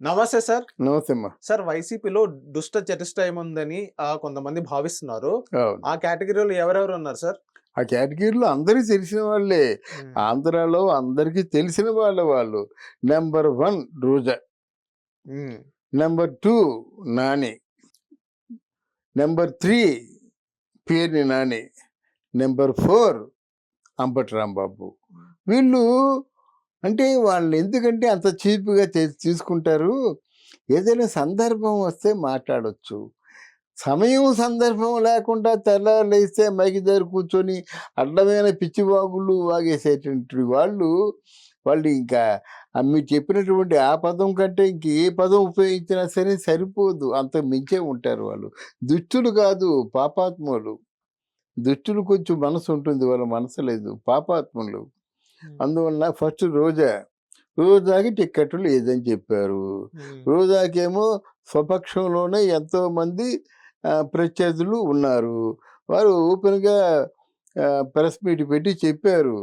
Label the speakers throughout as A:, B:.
A: నమస్తే సార్.
B: నమస్తే అమ్మా.
A: సార్ వైసీపీలో దుష్ట చతుష్టయం ఉందని కొంతమంది భావిస్తున్నారు.
B: అవును.
A: ఆ కేటగిరీలో ఎవరెవరు ఉన్నారు సార్?
B: ఆ కేటగిరీలో అందరికీ తెలిసిన వాళ్ళే.
A: హ్మ్.
B: ఆంధ్రాలో అందరికీ తెలిసిన వాళ్ళు. నెంబర్ 1 రోజా.
A: హ్మ్.
B: Number 2 Nani. Number 3 Perni Nani. Number 4 Ambati Rambabu. వీళ్ళు అంటే వాళ్ళు ఎందుకంటే అంత చీప్‌గా తీసుకుంటారు. ఏదైనా సందర్భం వస్తే మాట్లాడొచ్చు. సమయం, సందర్భం లేకుండా తెల్లారి లేస్తే మైక్ దగ్గర కూర్చొని అడ్డమైన పిచ్చివాగుళ్ళు వాగేసేటువంటి వాళ్ళు ఇంకా మీరు చెప్పినటువంటి ఆ పదం కంటే ఇంక ఏ పదం ఉపయోగించినా సరే సరిపోదు. అంతకు మించే ఉంటారు వాళ్ళు. దుష్టులు కాదు, పాపాత్ములు. దుష్టులు కొంచెం మనసు ఉంటుంది. వాళ్ళ మనసు లేదు. పాపాత్ములు.
A: హ్మ్.
B: అందువలన ఫస్ట్ రోజా. రోజాకి టిక్కెట్లు లేదని చెప్పారు.
A: హ్మ్.
B: రోజాకేమో స్వపక్షంలోనే ఎంతోమంది ప్రత్యర్థులు ఉన్నారు. వారు ఓపెన్‌గా ప్రెస్ మీట్ పెట్టి చెప్పారు.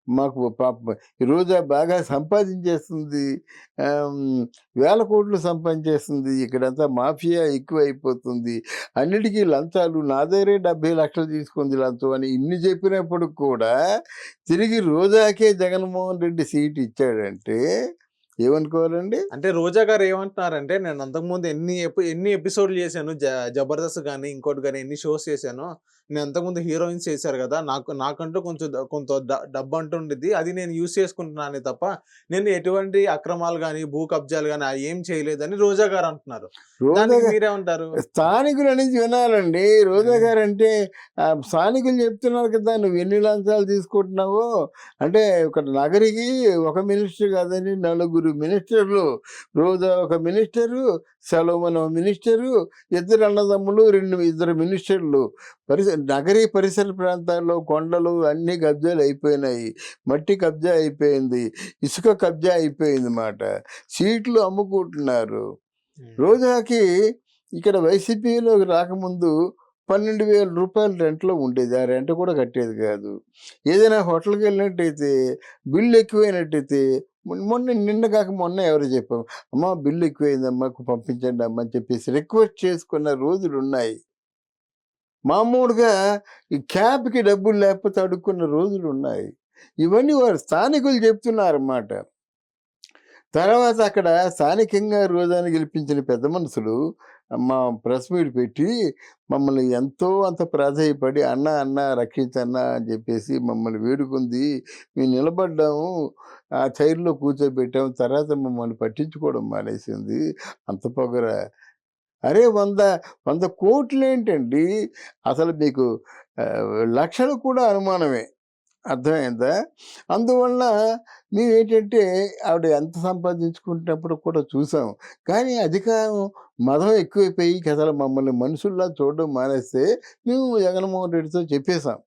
B: మాకు పాపం ఈ రోజా బాగా సంపాదించేస్తుంది. వేల కోట్లు సంపాదించేస్తుంది. ఇక్కడంతా మాఫియా ఎక్కువైపోతుంది. అన్నిటికీ లంచాలు. నా దగ్గరే 70,00,000 తీసుకుంది లంచం అని ఇన్ని చెప్పినప్పటికి కూడా తిరిగి రోజాకే జగన్మోహన్ రెడ్డి సీట్ ఇచ్చాడంటే ఏమనుకోవాలండి?
A: అంటే రోజా గారు ఏమంటున్నారంటే, నేను అంతకుముందు ఎన్ని ఎపిసోడ్‌లు చేశాను. 'జబర్దస్త్' గాని, ఇంకోటి గాని ఎన్ని షోస్ చేశానో. నేను అంతకుముందు హీరోయిన్స్ చేశారు గదా! నాకంటూ కొంచెం కొంత డబ్బంటూ ఉండిద్ది. అది నేను యూజ్ చేసుకుంటున్నానే తప్ప, నేను ఎటువంటి అక్రమాలు గాని, భూ కబ్జాలు గాని ఏం చేయలేదని రోజా గారు అంటున్నారు.
B: రోజా
A: దానికి మీరేమంటారు?
B: స్థానికుల నుంచి వినాలండి. రోజా
A: హ్మ్.
B: గారంటే స్థానికులు చెప్తున్నారు కదా! నువ్వు ఎన్ని లంచాలు తీసుకుంటున్నావో. అంటే ఒక నగరికి ఒక మినిస్టర్ కాదండి, నలుగురు మినిస్టర్లు. రోజా ఒక మినిస్టరు, సలోమన్ ఒక మినిస్టరు, ఇద్దరు అన్నదమ్ములు, ఇద్దరు మినిస్టర్లు. నగరీ పరిసర ప్రాంతాల్లో కొండలు అన్నీ కబ్జాలు అయిపోయినాయి. మట్టి కబ్జా అయిపోయింది. ఇసుక కబ్జా అయిపోయింది మాట. సీట్లు అమ్ముకుంటున్నారు.
A: హ్మ్.
B: రోజాకి ఇక్కడ వైసీపీలోకి రాకముందు రూ. 12,000 రెంట్‌లో ఉండేది. ఆ రెంట్ కూడా కట్టేది కాదు. ఏదైనా హోటల్‌కి వెళ్ళినట్టయితే బిల్లు ఎక్కువైనట్టయితే నిన్న కాక మొన్న ఎవరో చెప్పారు. అమ్మా బిల్లు ఎక్కువైందమ్మా పంపించండి అమ్మా అని చెప్పేసి రిక్వెస్ట్ చేసుకున్న రోజులున్నాయి. మామూలుగా ఈ క్యాబ్‌కి డబ్బులు లేకపోతే అడుక్కున్న రోజులున్నాయి. ఇవన్నీ వారు స్థానికులు చెప్తున్నారన్నమాట. తర్వాత అక్కడ స్థానికంగా రోజాని గెలిపించిన పెద్ద మనుషులు మా ప్రెస్ మీట్ పెట్టి మమ్మల్ని ఎంతో అంత ప్రాధేయపడి అన్న అన్న రక్షించన్న అని చెప్పేసి మమ్మల్ని వేడుకుంది. మేము నిలబడ్డాము, ఆ చైర్లో కూర్చోబెట్టాము, తర్వాత మమ్మల్ని పట్టించుకోవడం మానేసింది. అంత పొగర. అరే 100 కోట్లేంటండి అసలు మీకు, లక్షలు కూడా అనుమానమే. అర్థమైందా? అందువలన మేమేంటంటే ఆవిడ ఎంత సంపాదించుకుంటున్నప్పుడు కూడా చూసాం. కానీ అధికారం మదం ఎక్కువైపోయి అసలు మమ్మల్ని మనుషుల్లా చూడడం మానేస్తే మేము జగన్మోహన్ రెడ్డితో చెప్పేసాం.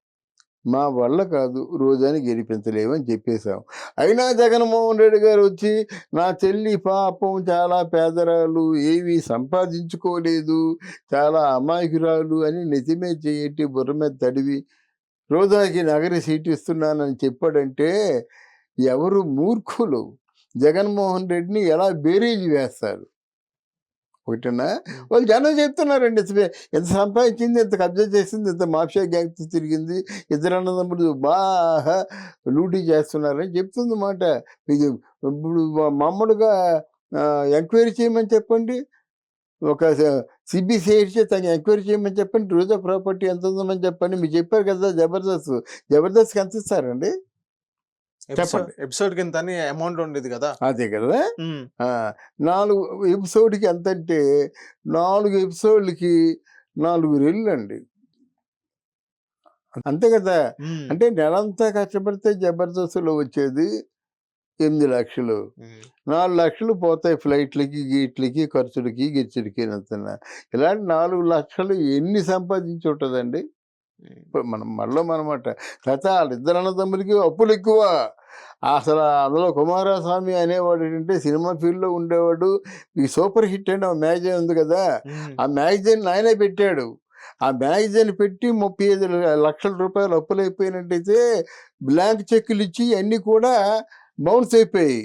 B: మా వల్ల కాదు రోజాని గెలిపించలేమని చెప్పేసాం. అయినా జగన్మోహన్ రెడ్డి గారు వచ్చి నా చెల్లి పాపం చాలా పేదరాలు, ఏమీ సంపాదించుకోలేదు, చాలా అమాయకురాలు అని నెత్తి మీద చెయ్యెట్టి బుర్ర మీద తడివి రోజాకి నగర సీటు ఇస్తున్నానని చెప్పాడంటే ఎవరు మూర్ఖులు జగన్మోహన్ రెడ్డిని ఎలా బేరీజు వేస్తారు? ఒకటేనా?
A: హ్మ్.
B: వాళ్ళు జనం చెప్తున్నారండి. ఎంత సంపాదించింది, ఎంత కబ్జా చేసింది, ఎంత మాఫియా గ్యాంగ్‌తో తిరిగింది, ఇద్దరు అన్నదమ్ములు బాగా లూటీ చేస్తున్నారని చెప్తుంది మాట. ఇది ఇప్పుడు మామూలుగా ఎంక్వైరీ చేయమని చెప్పండి. ఒక సిబిసిఐడి చేత ఎంక్వైరీ చేయమని చెప్పండి. రోజా ప్రాపర్టీ ఎంత ఉందని చెప్పండి. మీరు చెప్పారు కదా జబర్దస్త్. జబర్దస్త్‌కి ఎంత ఇస్తారండి? చెప్పండి.
A: ఎపిసోడ్‌కి ఇంతని అమౌంట్ ఉండేది గదా!
B: అదే కదా!
A: హ్మ్.
B: ఆ! 4 ఎపిసోడ్‌కి ఎంతంటే 4 ఎపిసోడ్‌లకి 4 రెళ్ళండి. అంతే కదా!
A: హ్మ్.
B: అంటే నెలంతా కష్టపడితే జబర్దస్త్‌లో వచ్చేది 8,00,000.
A: హ్మ్.
B: 4,00,000 పోతాయి ఫ్లైట్‌లకి, గీట్లకి, ఖర్చులకి, గిర్చులకినంతన. ఇలాంటి 4,00,000 ఎన్ని సంపాదించి ఉంటదండి?
A: హ్మ్.
B: మనం మనమాట. తర్వాత ఆళ్ళిద్దరు అన్నదమ్ములకి అప్పులెక్కువ. అసల అందులో కుమారస్వామి అనేవాడు ఏంటంటే సినిమా ఫీల్డ్‌లో ఉండేవాడు. ఈ సూపర్ హిట్ అని ఒక మ్యాగజైన్ ఉంది కదా!
A: హ్మ్.
B: ఆ మ్యాగజైన్ ఆయనే పెట్టాడు. ఆ మ్యాగజైన్ పెట్టి 35,00,000 అప్పులైపోయినట్టయితే బ్లాంక్ చెక్కులిచ్చి అన్నీ కూడా బౌన్స్ అయిపోయాయి.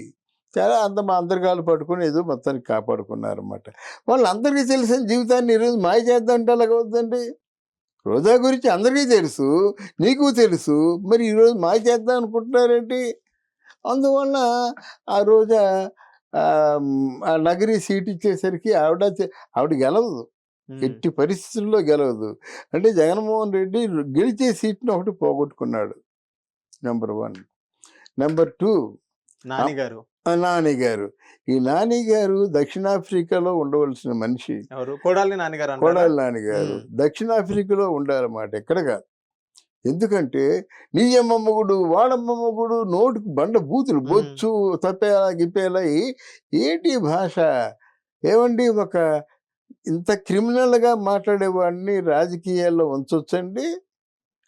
B: చాలా అంతర్గాలు పట్టుకొని ఏదో మొత్తానికి కాపాడుకున్నారన్నమాట. వాళ్ళందరికీ తెలిసిన జీవితాన్ని ఈరోజు మాయ చేద్దాం అంటే ఎలాగవుతుందండి? రోజా గురించి అందరికీ తెలుసు. నీకు తెలుసు. మరి ఈరోజు మాయ చేద్దాం అనుకుంటున్నారేంటి? అందువలన ఆ రోజా ఆ నగరి సీట్ ఇచ్చేసరికి ఆవిడ గెలవదు.
A: ఉమ్,
B: ఎట్టి పరిస్థితుల్లో గెలవదు. అంటే జగన్మోహన్ రెడ్డి గెలిచే సీట్‌ని ఒకటి పోగొట్టుకున్నాడు. నంబర్ 1. నంబర్ 2
A: నాని గారు
B: నాని గారు. ఈ నాని గారు దక్షిణాఫ్రికాలో ఉండవలసిన మనిషి.
A: ఎవరు కొడాలి నాని గారు అంటారా?
B: కొడాలి నాని గారు.
A: ఉమ్,
B: దక్షిణాఫ్రికాలో ఉండాలన్నమాట. ఇక్కడ కాదు. ఎందుకంటే నీ అమ్మ మొగుడు, వాడమ్మ మొగుడు, నోటికి బండ బూతులు,
A: ఉమ్,
B: బొచ్చు, తప్పేలా గిప్పేలా ఏంటి భాష? ఏవండీ ఒక ఇంత క్రిమినల్‌గా మాట్లాడేవాడిని రాజకీయాల్లో ఉంచొచ్చండి?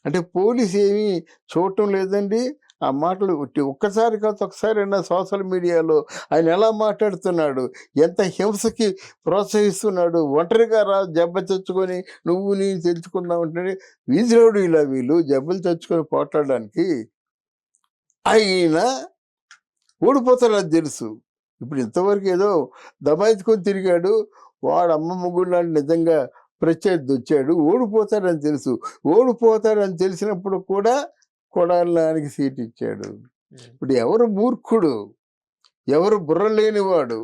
B: అంటే పోలీస్ ఏమీ చూడటం లేదండి. ఆ మాటలు ఒక్కసారి కాదు ఒకసారైనా సోషల్ మీడియాలో ఆయన ఎలా మాట్లాడుతున్నాడు? ఎంత హింసకి ప్రోత్సహిస్తున్నాడు? ఒంటరిగా జబ్బ తెచ్చుకొని నువ్వు నేను తెచ్చుకుందాం అంటే వీధి రౌడీలా వీళ్ళు జబ్బలు తెచ్చుకొని పోట్లాడడానికి. అయినా ఓడిపోతారని తెలుసు. ఇప్పుడు ఇంతవరకు ఏదో దబాయించుకొని తిరిగాడు. వాడు అమ్మ మొగుడులాంటి నిజంగా ప్రత్యర్థి వచ్చాడు. ఓడిపోతాడని తెలుసు. ఓడిపోతాడని తెలిసినప్పుడు కూడా కొడాలి నానికి సీట్ ఇచ్చాడు.
A: ఉమ్,
B: ఇప్పుడు ఎవరు మూర్ఖుడు? ఎవరు బుర్ర లేనివాడు?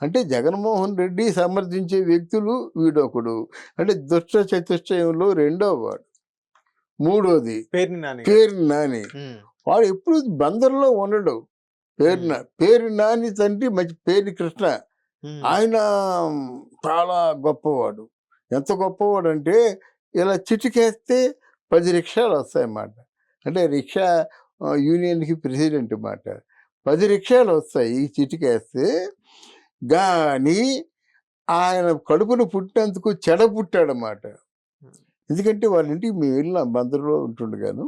B: అంటే జగన్మోహన్ రెడ్డి సమర్థించే వ్యక్తులు వీడొకడు. అంటే దుష్ట చతుష్టయంలో రెండో వాడు. మూడోది
A: పేర్ని నాని గారు.
B: పేరు నాని.
A: ఉమ్,
B: వాడు ఎప్పుడు బందర్లో ఉండడు.
A: ఉమ్,
B: పేరు నాని తండ్రి మంచి పేరు కృష్ణ.
A: ఉమ్,
B: ఆయన చాలా గొప్పవాడు. ఎంత గొప్పవాడంటే ఇలా చిటికేస్తే 10 రిక్షాలు వస్తాయన్నమాట. అంటే రిక్షా యూనియన్‌కి ప్రెసిడెంట్ మాట. 10 రిక్షాలు వస్తాయి ఈ చిటికేస్తే. గానీ ఆయన కడుపున పుట్టినందుకు చెడ పుట్టాడన్నమాట. ఎందుకంటే వాళ్ళ ఇంటికి మేము వెళ్ళాం బందర్‌లో ఉంటుండగాను.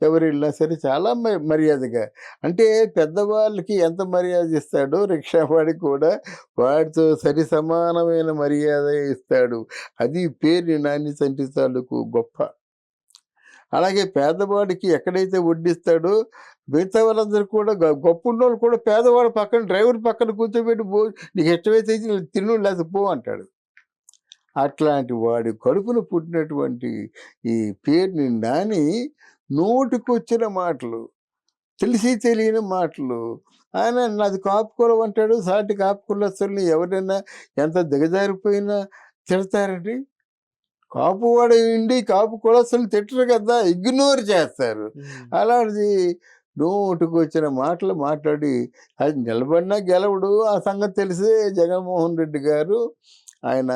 B: ఎవరు వెళ్ళినా సరే చాలా మర్యాదగా. అంటే పెద్దవాళ్ళకి ఎంత మర్యాద ఇస్తాడో రిక్షావాడికి కూడా వాడితో సరి సమానమైన మర్యాద ఇస్తాడు. అది పేరు నాని తండ్రి తాలూకు గొప్ప. అలాగే పేదవాడికి ఎక్కడైతే వడ్డిస్తాడో మిగతా వాళ్ళందరూ కూడా గొప్పున్నోళ్ళు కూడా పేదవాడు పక్కన డ్రైవర్ పక్కన కూర్చోబెట్టి నీకు ఇష్టమైతే తిను లేకపోతే పో అంటాడు. అట్లాంటి వాడి కడుపున పుట్టినటువంటి ఈ పేరుని నాని నోటికొచ్చిన మాటలు, తెలిసి తెలియని మాటలు. ఆయన నాది కాపు కులం అంటాడు. సాటి కాపు కులస్తుల్ని ఎవరైనా ఎంత దిగజారిపోయినా తిడతారండి. కాపువాడు ఉండి కాపు కులస్తులు తిట్టరు కదా, ఇగ్నోర్ చేస్తారు.
A: ఉమ్,
B: అలాంటిది నోటికొచ్చిన మాటలు మాట్లాడి అది నిలబడినా గెలవడు. ఆ సంగతి తెలిసే జగన్మోహన్ రెడ్డి గారు ఆయన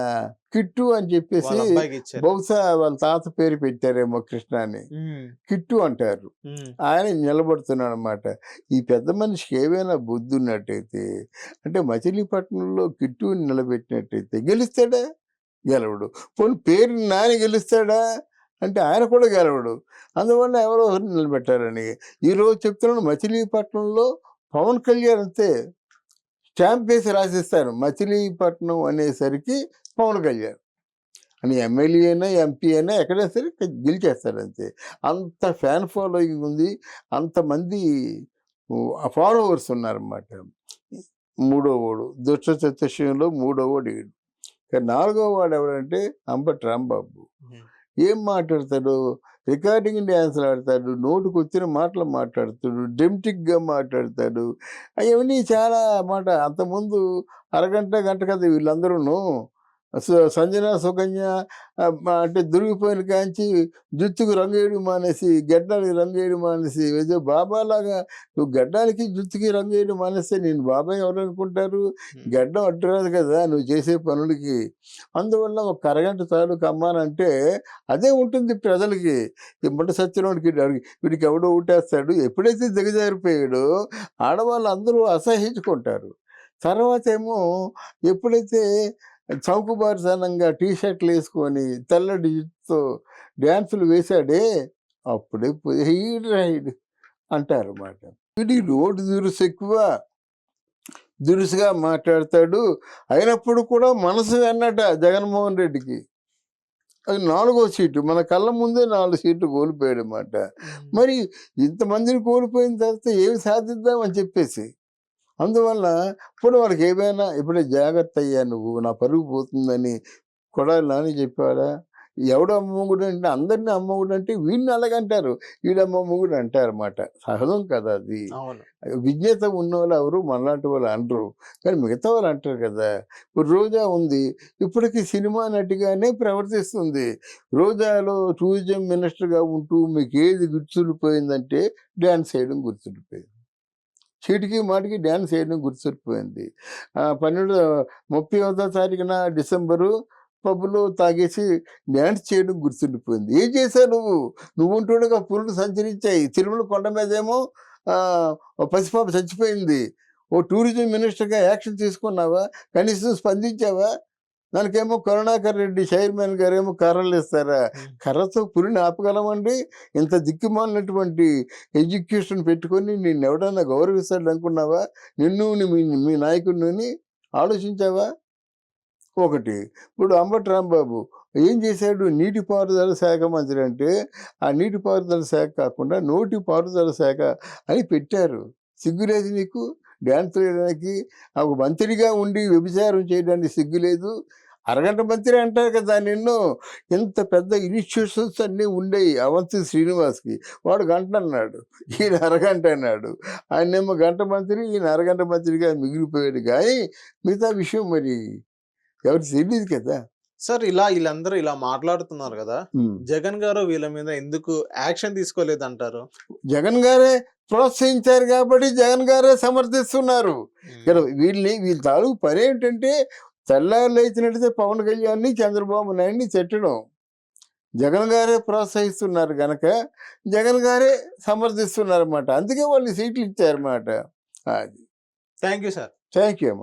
B: కిట్టు అని చెప్పేసి
A: వాళ్ళ అబ్బాయికి ఇచ్చారు.
B: బహుశా వాళ్ళ తాత పేరు పెట్టారేమో కృష్ణ అని.
A: ఉమ్,
B: కిట్టు అంటారు.
A: ఉమ్,
B: ఆయన నిలబడుతున్నాడు అనమాట. ఈ పెద్ద మనిషికి ఏమైనా బుద్ధి ఉన్నట్టయితే అంటే మచిలీపట్నంలో కిట్టుని నిలబెట్టినట్టయితే గెలుస్తాడా? గెలవడు. పోనీ పేరు నాని గెలుస్తాడా? అంటే ఆయన కూడా గెలవడు. అందువల్ల ఎవరో ఒకరిని నిలబెట్టారని. ఈరోజు చెప్తున్నాను మచిలీపట్నంలో పవన్ కళ్యాణ్ అంతే స్టాంప్ వేసి రాసిస్తారు. మచిలీపట్నం అనేసరికి పవన్ కళ్యాణ్ అని ఎమ్మెల్యే అయినా ఎంపీ అయినా ఎక్కడైనా సరే గెలిచేస్తాడు అంతే. అంత ఫ్యాన్ ఫాలోయింగ్ ఉంది. అంతమంది ఫాలోవర్స్ ఉన్నారన్నమాట. మూడో వాడు దుష్ట చతుష్టయంలో మూడో వాడు ఈడు. కానీ నాలుగో వాడు ఎవడంటే అంబటి రాంబాబు.
A: ఉమ్,
B: ఏం మాట్లాడతాడు? రికార్డింగ్ డ్యాన్స్లు ఆడతాడు. నోటికొచ్చిన మాటలు మాట్లాడతాడు. డ్రమ్టిక్గా మాట్లాడతాడు. అవన్నీ చాలా మాట. అంతకుముందు అరగంట గంట కదా వీళ్ళందరూను సంజన సుకన్య అంటే దొరికిపోయిన కాంచి జుత్తుకు రంగేయడం మానేసి గడ్డానికి రంగేయడం మానేసి ఏదో బాబాలాగా నువ్వు గడ్డానికి జుత్తుకి రంగేయడం మానేస్తే నేను బాబాయ్ ఎవరు అనుకుంటారు?
A: ఉమ్,
B: గడ్డం అడ్డురాదు కదా నువ్వు చేసే పనులకి. అందువల్ల ఒక అరగంట చాలు కమ్మానంటే అదే ఉంటుంది ప్రజలకి. ఇమ్మట సత్యనోడికి వీడికి ఎవడో ఊటేస్తాడు. ఎప్పుడైతే దిగజారిపోయాడో ఆడవాళ్ళు అందరూ అసహించుకుంటారు. తర్వాత ఏమో ఎప్పుడైతే చౌకబారుతనంగా టీ షర్ట్లు వేసుకొని తెల్లటి జుట్టుతో డ్యాన్సులు వేశాడే అప్పుడే హీడ్ రైడ్ అంటారు అన్నమాట. వీడి రోడ్డు దురుసు ఎక్కువ, దురుసుగా మాట్లాడతాడు. అయినప్పుడు కూడా మనసు అన్నట జగన్మోహన్ రెడ్డికి. అది 4వ సీటు మన కళ్ళ ముందే 4 సీట్లు కోల్పోయాడు అన్నమాట.
A: ఉమ్,
B: మరి ఇంతమందిని కోల్పోయిన తర్వాత ఏమి సాధిద్దామని చెప్పేసి అందువల్ల ఇప్పుడు వాళ్ళకి ఏమైనా ఇప్పుడే జాగ్రత్త అయ్యా నువ్వు నా పరుగు పోతుందని కొడాలి నాని చెప్పాడా? ఎవడు అమ్మమ్మగుడు అంటే అందరిని అమ్మమ్మగుడు అంటే వీడిని అలాగంటారు. వీడు అమ్మమ్మగుడు అంటారన్నమాట. సహజం కదా అది.
A: అవును.
B: విజ్ఞత ఉన్నోళ్ళు ఎవరు మనలాంటి వాళ్ళు అనరు. కానీ మిగతా వాళ్ళు అంటారు కదా! ఇప్పుడు రోజా ఉంది. ఇప్పటికి సినిమా నటిగానే ప్రవర్తిస్తుంది. రోజాలో టూరిజం మినిస్టర్‌గా ఉంటూ మీకేది గుర్తుండిపోయిందంటే డాన్స్ చేయడం గుర్తుండిపోయింది. చీటికి మాటికి డాన్స్ చేయడం గుర్తుండిపోయింది. 31వ తారీఖున డిసెంబరు పబ్‌లో తాగేసి డాన్స్ చేయడం గుర్తుండిపోయింది. ఏం చేశావు నువ్వు? నువ్వుంటుండగా పులులు సంచరించాయి. తిరుమల కొండ మీదేమో ఓ పసిపాప చచ్చిపోయింది. ఓ టూరిజం మినిస్టర్‌గా యాక్షన్ తీసుకున్నావా? కనీసం స్పందించావా? దానికేమో కరుణాకర్ రెడ్డి చైర్మన్ గారేమో కర్రలు ఇస్తారా? కర్రతో పులిని ఆపగలమండి? ఇంత దిక్కుమాలినటువంటి ఎడ్యుకేషన్ పెట్టుకొని నిన్నెవడన్నా గౌరవిస్తాడు అనుకున్నావా? నిన్ను మీ నాయకుడిని ఆలోచించావా? ఒకటి. ఇప్పుడు అంబటి రాంబాబు ఏం చేశాడు? నీటిపారుదల శాఖ మంత్రి అంటే, ఆ నీటిపారుదల శాఖ కాకుండా నోటి పారుదల శాఖ అని పెట్టారు. సిగ్గులేదు నీకు? డాన్స్ వేయడానికి? ఒక మంత్రిగా ఉండి వ్యభిచారం చేయడానికి సిగ్గు లేదు? అరగంట మంత్రి అంటారు కదా నిన్ను. ఇంత పెద్ద ఇన్‌స్టిట్యూషన్స్ అన్నీ ఉండేయి అవంతి శ్రీనివాస్‌కి. వాడు గంట అన్నాడు. ఈయన అరగంట అన్నాడు. ఆయనేమో గంట మంత్రి, ఈయన అరగంట మంత్రిగా మిగిలిపోయాడు గానీ, మిగతా విషయం మరి ఎవరికి తెలీదు కదా!
A: సార్ ఈళ్ళందరూ ఇలా మాట్లాడుతున్నారు గదా!
B: హ్మ్.
A: జగన్ గారు వీళ్ళ మీద ఎందుకు యాక్షన్ తీసుకోలేదంటారు?
B: జగన్ గారే ప్రోత్సహించారు కాబట్టి జగన్ గారే సమర్థిస్తున్నారు. ఇక్కడ వీళ్ళ తాలూకు పనేంటంటే తెల్లారి లేచినట్టయితే పవన్ కళ్యాణ్‌ని, చంద్రబాబు నాయుడిని తిట్టడం. జగన్ గారే ప్రోత్సహిస్తున్నారు గనక జగన్ గారే సమర్థిస్తున్నారన్నమాట. అందుకే వాళ్ళు సీట్లు ఇచ్చారన్నమాట. అది.
A: Thank you sir.
B: Thank you అమ్మా.